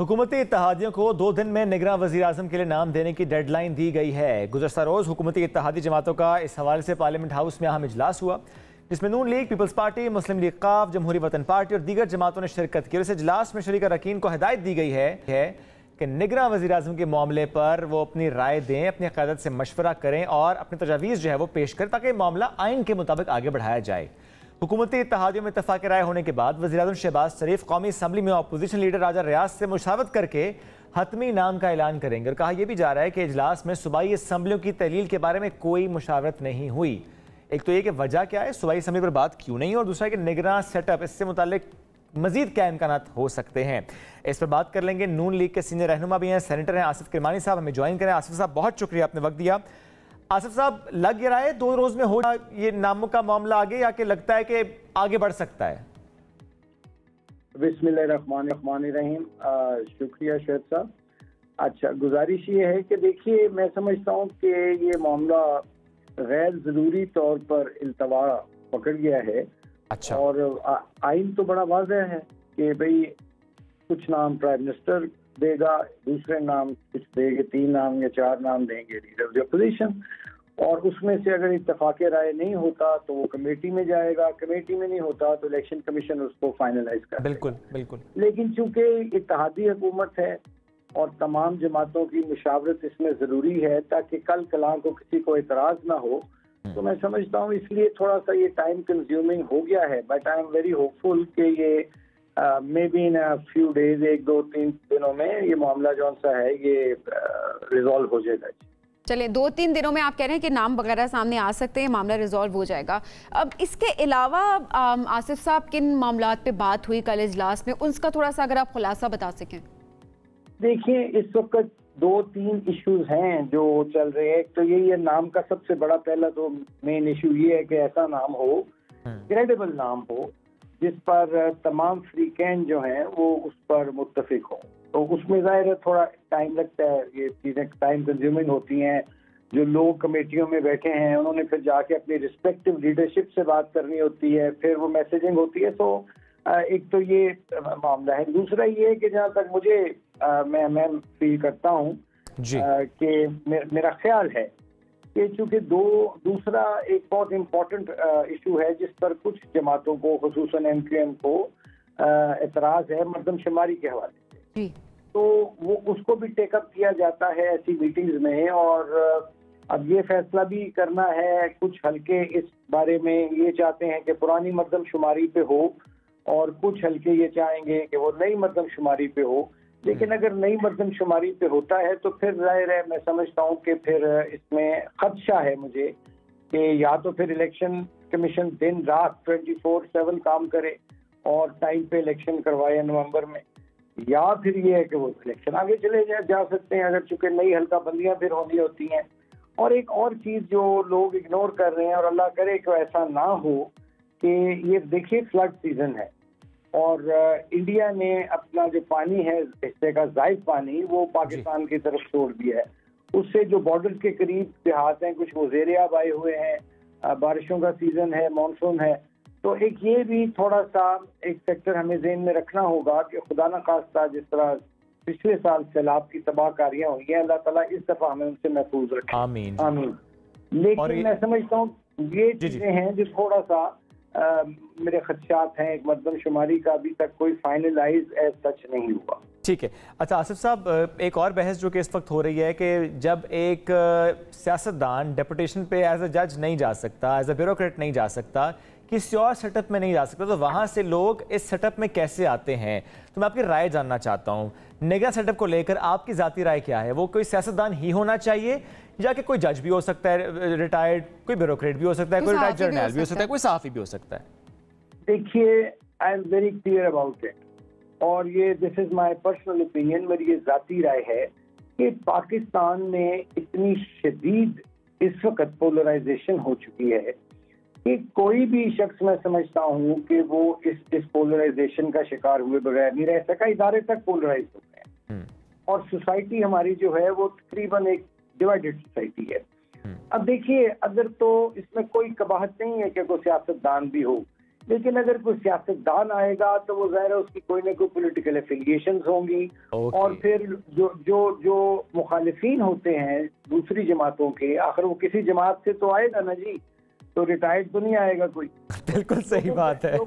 हुकूमती इत्तेहादियों को 2 दिन में निगरान वज़ीर आज़म के लिए नाम देने की डेडलाइन दी गई है। गुज़श्ता रोज़ हुकूमती इत्तेहादी जमातों का इस हवाले से पार्लियामेंट हाउस में अहम इजलास हुआ, जिसमें नून लीग, पीपल्स पार्टी, मुस्लिम लीग क़ाफ, जमहूरी वतन पार्टी और दीगर जमातों ने शिरकत की। और इस इजलास में शरीक अरकान को हिदायत दी गई है कि निगरान वज़ीर आज़म के मामले पर वो अपनी राय दें, अपनी क़यादत से मशवरा करें और अपनी तजावीज़ जो है वो पेश करें, ताकि मामला आइन के मुताबिक आगे बढ़ाया जाए। हुकूमती इत्तेहादियों में इत्तफ़ाक़ राय होने के बाद वज़ीर-ए-आज़म शहबाज शरीफ कौमी असम्बली में अपोजिशन लीडर राजा रियाज से मुशावरत करके हतमी नाम का ऐलान करेंगे। और कहा यह भी जा रहा है कि इजलास में सूबाई असम्बलियों की तहलील के बारे में कोई मुशावरत नहीं हुई। एक तो ये कि वजह क्या है, सूबाई असम्बली पर बात क्यों नहीं, और दूसरा कि निगरान सेटअप, इससे मुताल्लिक मजीद क्या इम्कानात हो सकते हैं, इस पर बात कर लेंगे। नून लीग के सीनियर रहनुमा भी हैं, सेनेटर हैं आसिफ किरमानी साहब, हमें ज्वाइन करें। आसिफ साहब बहुत शुक्रिया, आपने वक्त दिया। आसिफ साहब, लग रहा है 2 रोज में हो ये नामों का मामला आगे, या कि लगता है कि आगे बढ़ सकता है? बिस्मिल्लाहिर्रहमानिर्रहीम। शुक्रिया शोएब साहब। अच्छा, गुजारिश ये है कि देखिए, मैं समझता हूँ कि ये मामला गैर ज़रूरी तौर पर इल्तवा पकड़ गया है। अच्छा। और आइन तो बड़ा वाज़ेह है कि भाई कुछ नाम प्राइम मिनिस्टर देगा, दूसरे नाम कुछ देंगे, 3 नाम या 4 नाम देंगे लीडर ऑफ द अपोजिशन, और उसमें से अगर इत्तेफाक राय नहीं होता तो वो कमेटी में जाएगा, कमेटी में नहीं होता तो इलेक्शन कमीशन उसको फाइनलाइज कर। बिल्कुल बिल्कुल। लेकिन चूंकि इत्तेहादी हुकूमत है और तमाम जमातों की मुशावरत इसमें ज़रूरी है ताकि कल कलां को किसी को एतराज़ ना हो, तो मैं समझता हूँ इसलिए थोड़ा सा ये टाइम कंज्यूमिंग हो गया है। But I am very hopeful कि ये may be in a few days, 1-2-3 दिनों में ये मामला जो सा है ये रिजॉल्व हो जाएगा। चलिए, 2-3 दिनों में आप कह रहे हैं कि नाम वगैरह सामने आ सकते हैं, मामला रिजॉल्व हो जाएगा। अब इसके अलावा आसिफ साहब, किन मामलात पे बात हुई कल इजलास में, उसका थोड़ा सा अगर आप खुलासा बता सकें। देखिए, इस वक्त 2-3 इश्यूज हैं जो चल रहे हैं। एक तो ये नाम का सबसे बड़ा पहला तो मेन इशू ये है कि ऐसा नाम हो, क्रेडिबल नाम हो, जिस पर तमाम फ्रीकैन जो हैं वो उस पर मुत्तफिक हों। तो उसमें ज़ाहिर है थोड़ा टाइम लगता है, ये चीज़ें टाइम कंज्यूमिंग होती हैं। जो लोग कमेटियों में बैठे हैं उन्होंने फिर जाके अपनी रिस्पेक्टिव लीडरशिप से बात करनी होती है, फिर वो मैसेजिंग होती है। तो एक तो ये मामला है। दूसरा ये है कि जहाँ तक मुझे मैं फील करता हूँ कि मेरा ख्याल है कि चूंकि दूसरा एक बहुत इम्पोर्टेंट इशू है जिस पर कुछ जमातों को, खुसूसन MQM को एतराज़ है मर्दमशुमारी के हवाले से, तो वो उसको भी टेकअप किया जाता है ऐसी मीटिंग्स में। और अब ये फैसला भी करना है, कुछ हल्के इस बारे में ये चाहते हैं कि पुरानी मर्दमशुमारी पे हो, और कुछ हल्के ये चाहेंगे कि वो नई मर्दमशुमारी पे हो। लेकिन अगर नई मर्दमशुमारी पे होता है तो फिर जाहिर है, मैं समझता हूँ कि फिर इसमें खदशा है मुझे कि या तो फिर इलेक्शन कमीशन दिन रात 24/7 काम करे और टाइम पे इलेक्शन करवाए नवंबर में, या फिर ये है कि वो इलेक्शन आगे चले जा सकते हैं, अगर चूंकि नई हल्का बंदियां फिर होनी होती हैं। और एक और चीज जो लोग इग्नोर कर रहे हैं, और अल्लाह करे कि ऐसा ना हो, कि ये देखिए फ्लड सीजन है और इंडिया ने अपना जो पानी है, हिस्से का जायद पानी, वो पाकिस्तान की तरफ छोड़ दिया है। उससे जो बॉर्डर के करीब देहात हैं कुछ वो ज़ेर-ए-आब आए हुए हैं, बारिशों का सीजन है, मानसून है। तो एक ये भी थोड़ा सा एक सेक्टर हमें ज़हन में रखना होगा कि खुदा न खास्ता जिस तरह पिछले साल सैलाब की तबाहकारियां हुई हैं, अल्लाह ताला इस दफा हमें उनसे महफूज रखे। आमीन आमीन। लेकिन मैं समझता हूँ ये चीजें हैं जो थोड़ा सा मेरे खदशात हैं। एक मर्दमशुमारी का अभी तक कोई फाइनलाइज एज सच नहीं हुआ। ठीक है। अच्छा आसिफ साहब, एक और बहस जो कि इस वक्त हो रही है कि जब एक सियासतदान डेपुटेशन पे एज अ जज नहीं जा सकता, एज अ ब्यूरोक्रेट नहीं जा सकता, किसी और सेटअप में नहीं जा सकता, तो वहाँ से लोग इस सेटअप में कैसे आते हैं? तो मैं आपकी राय जानना चाहता हूँ। निगरान सेटअप को लेकर आपकी ज़ाती राय क्या है? वो कोई सियासतदान ही होना चाहिए, या कि कोई जज भी हो सकता है रिटायर्ड, कोई ब्यूरोक्रेट भी हो सकता है, कोई रिटायर्ड जर्नल भी हो सकता है, कोई सहाफ़ी भी हो सकता है? देखिए, I am very clear about it, और ये this is my personal opinion, मेरी ये ज़ाती राय है कि पाकिस्तान में इतनी शदीद इस वक्त पोलराइजेशन हो चुकी है कि कोई भी शख्स, मैं समझता हूँ कि वो इस पोलराइजेशन का शिकार हुए बगैर नहीं रह सका। इदारे तक पोलराइज हो गए हैं और सोसाइटी हमारी जो है वो तकरीबन एक डिवाइडेड सोसाइटी है। अब देखिए, अगर तो इसमें कोई कबाहत नहीं है कि कोई सियासतदान भी हो, लेकिन अगर कोई सियासतदान आएगा तो वो ज़ाहिर है उसकी कोई ना कोई पॉलिटिकल एफिलिएशंस होंगी। और फिर जो जो जो मुखालिफिन होते हैं दूसरी जमातों के, आखिर वो किसी जमात से तो आएगा ना जी, तो रिटायर्ड तो नहीं आएगा कोई। बिल्कुल सही बात है।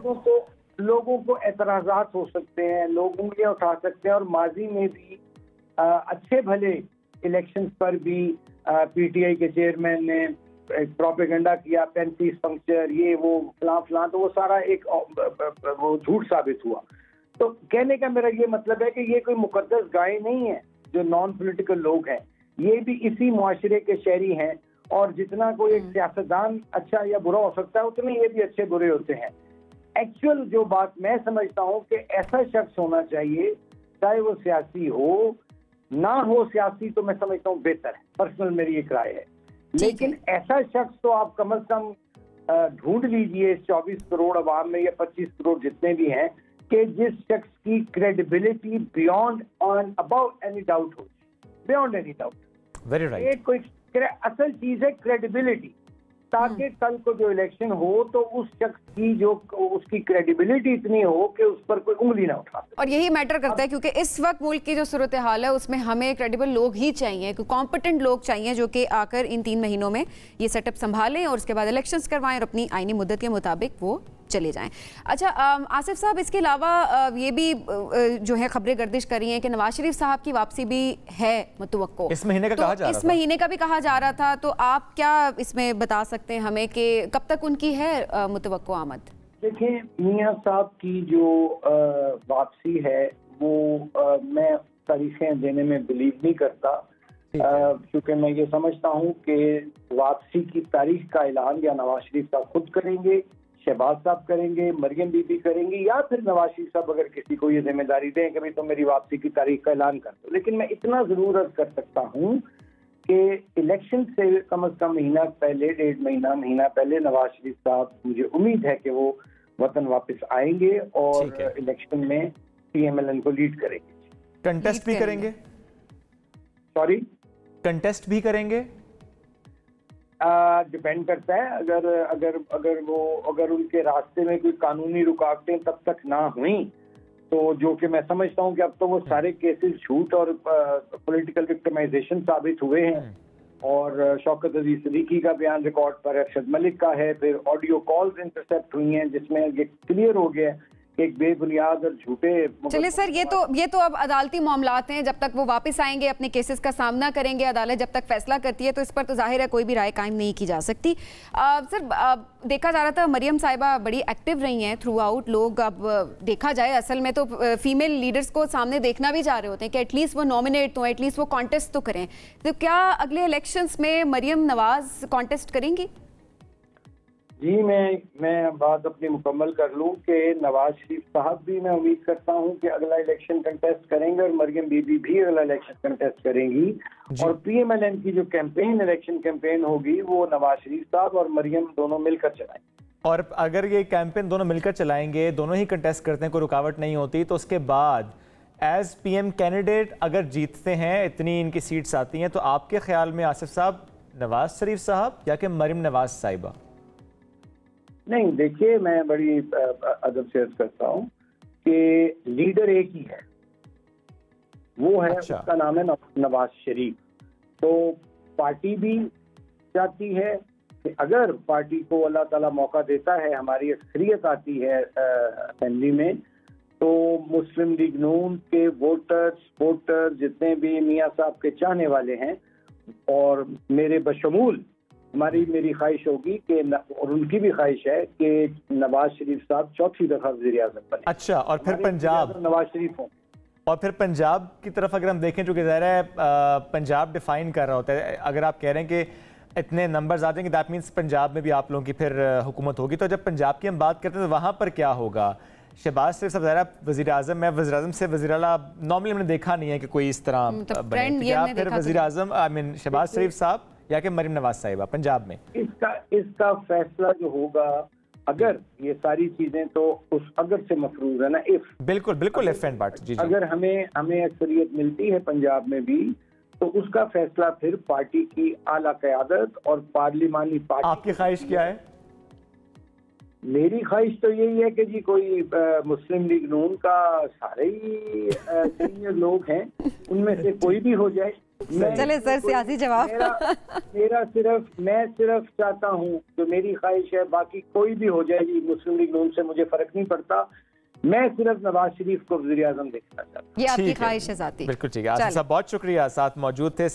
लोगों को एतराज़ात हो सकते हैं, लोग उंगलियां उठा सकते हैं। और माजी में भी अच्छे भले इलेक्शंस पर भी पीटीआई के चेयरमैन ने प्रोपेगेंडा किया, 35 पंक्चर, ये वो फलां, तो वो सारा एक वो झूठ साबित हुआ। तो कहने का मेरा ये मतलब है कि ये कोई मुकद्दस गाय नहीं है जो नॉन पॉलिटिकल लोग हैं, ये भी इसी मुआशरे के शहरी हैं। और जितना कोई एक सियासतदान अच्छा या बुरा हो सकता है, उतने ये भी अच्छे बुरे होते हैं। एक्चुअल जो बात मैं समझता हूँ कि ऐसा शख्स होना चाहिए, चाहे वो सियासी हो ना हो सियासी, तो मैं समझता हूँ बेहतर है, पर्सनल मेरी एक राय है। लेकिन ऐसा शख्स तो आप कम से कम ढूंढ लीजिए 24 करोड़ अवाम में या 25 करोड़ जितने भी हैं, कि जिस शख्स की credibility beyond on about any doubt हो, beyond any doubt. Very right. कोई असल चीज है क्रेडिबिलिटी, ताकि कल को जो इलेक्शन हो तो उस शख्स की जो उसकी क्रेडिबिलिटी इतनी हो कि उस पर कोई उंगली ना उठा। और यही मैटर करता है, क्योंकि इस वक्त मुल्क की जो सूरत हाल है उसमें हमें क्रेडिबल लोग ही चाहिए, कॉम्पिटेंट लोग चाहिए जो कि आकर इन 3 महीनों में ये सेटअप संभालें और उसके बाद इलेक्शंस करवाएं और अपनी आईनी मुद्दत के मुताबिक वो चले जाएं। अच्छा आसिफ साहब, इसके अलावा ये भी जो है खबरें गर्दिश कर रही हैं कि नवाज शरीफ साहब की वापसी भी है मुतवक्को, इस महीने का कहा जा रहा था। इस महीने का भी कहा जा रहा था, तो आप क्या इसमें बता सकते हैं हमें कि कब तक उनकी है मुतवक्को आमद? देखिए, मियां साहब की जो वापसी है वो मैं तारीखें देने में बिलीव नहीं करता, क्योंकि मैं ये समझता हूँ कि वापसी की तारीख का ऐलान या नवाज शरीफ साहब खुद करेंगे, शहबाज साहब करेंगे, मरियम बीबी करेंगी, या फिर नवाज शरीफ साहब अगर किसी को ये जिम्मेदारी दें कि भाई तो मेरी वापसी की तारीख का ऐलान कर दो। लेकिन मैं इतना जरूर अर्ज कर सकता हूँ कि इलेक्शन से कम से कम महीना पहले, 1.5 महीना पहले नवाज शरीफ साहब, मुझे उम्मीद है कि वो वतन वापस आएंगे और इलेक्शन में PMLN को लीड करेंगे। कंटेस्ट भी करेंगे? सॉरी, कंटेस्ट भी करेंगे? डिपेंड करता है। अगर उनके रास्ते में कोई कानूनी रुकावटें तब तक ना हुई, तो जो कि मैं समझता हूं कि अब तो वो सारे केसेस झूठ और पॉलिटिकल विक्टिमाइजेशन साबित हुए हैं। और शौकत अजीज सिद्दीकी का बयान रिकॉर्ड पर, अरशद मलिक का है, फिर ऑडियो कॉल्स इंटरसेप्ट हुई हैं जिसमें ये क्लियर हो गया है एक बेबुनियाद और झूठे। चलिए सर, ये तो अब अदालती मामलात हैं, जब तक वो वापस आएंगे अपने केसेस का सामना करेंगे, अदालत जब तक फैसला करती है तो इस पर तो जाहिर है कोई भी राय कायम नहीं की जा सकती। सर देखा जा रहा था मरियम साहिबा बड़ी एक्टिव रही हैं थ्रू आउट। लोग अब देखा जाए असल में तो फीमेल लीडर्स को सामने देखना भी जा रहे होते हैं कि एटलीस्ट वो नॉमिनेट तो, एटलीस्ट वो कॉन्टेस्ट तो करें। तो क्या अगले इलेक्शंस में मरियम नवाज कॉन्टेस्ट करेंगी? जी, मैं बात अपनी मुकम्मल कर लूं कि नवाज शरीफ साहब भी मैं उम्मीद करता हूं कि अगला इलेक्शन कंटेस्ट करेंगे और मरियम बीबी भी अगला इलेक्शन कंटेस्ट करेंगी। और PMLN की जो कैंपेन, इलेक्शन कैंपेन होगी, वो नवाज शरीफ साहब और मरियम दोनों मिलकर चलाएंगे। और अगर ये कैंपेन दोनों मिलकर चलाएंगे, दोनों ही कंटेस्ट करते हैं, कोई रुकावट नहीं होती, तो उसके बाद एज PM कैंडिडेट अगर जीतते हैं, इतनी इनकी सीट्स आती हैं, तो आपके ख्याल में आसिफ साहब नवाज शरीफ साहब या कि मरियम नवाज साहिबा? नहीं, देखिए, मैं बड़ी अदब से अर्ज करता हूँ कि लीडर एक ही है, वो है, उसका नाम है नवाज शरीफ। तो पार्टी भी चाहती है कि अगर पार्टी को अल्लाह ताला मौका देता है, हमारी अक्सरियत आती है असेंबली में, तो मुस्लिम लीग नून के वोटर्स जितने भी मियां साहब के चाहने वाले हैं, और मेरे बशमूल मेरी ख्वाहिश होगी कि और उनकी भी ख्वाहिश है कि नवाज शरीफ साहब चौथी दफा वज़ीर-ए-आज़म बने। अच्छा, और फिर पंजाब नवाज शरीफ हो। और फिर पंजाब की तरफ अगर हम देखें, जो कि ज़ाहिर है पंजाब डिफाइन कर रहा होता है, अगर आप कह रहे हैं कि इतने नंबर्स आ जाएंगे, दैट मीन्स पंजाब में भी आप लोगों की फिर हुकूमत होगी। तो जब पंजाब की हम बात करते हैं तो वहाँ पर क्या होगा? शहबाज शरीफ साहब ज़ाहिर वज़ीर-ए-आज़म है, वज़ीर-ए-आज़म से वज़ीर-ए-आला नॉर्मली हमने देखा नहीं है कि कोई इस तरह बने। क्या फिर वज़ीर-ए-आज़म शहबाज शरीफ साहब या कि मरियम नवाज साहिबा पंजाब में? इसका फैसला जो होगा, अगर ये सारी चीजें तो उस अगर से मफरूज है ना, इफ बिल्कुल इफ एंड बट। जी, अगर हमें अक्सरियत मिलती है पंजाब में भी, तो उसका फैसला फिर पार्टी की आला क़यादत और पार्लिमानी पार्टी। आपकी ख्वाहिश क्या है? मेरी ख्वाहिश तो यही है कि जी कोई मुस्लिम लीग नून का सारे ही सीनियर लोग हैं, उनमें से कोई भी हो जाए। चले सर, सियासी जवाब। मैं सिर्फ चाहता हूँ, जो मेरी ख्वाहिश है, बाकी कोई भी हो जाए जी मुस्लिम लीग नून से मुझे फर्क नहीं पड़ता, मैं सिर्फ नवाज शरीफ को वज़ीर आज़म देखना चाहता हूँ। ये आपकी ख्वाहिश है ज़ाती। बिल्कुल ठीक है। आसिफ साहब बहुत शुक्रिया, साथ मौजूद थे।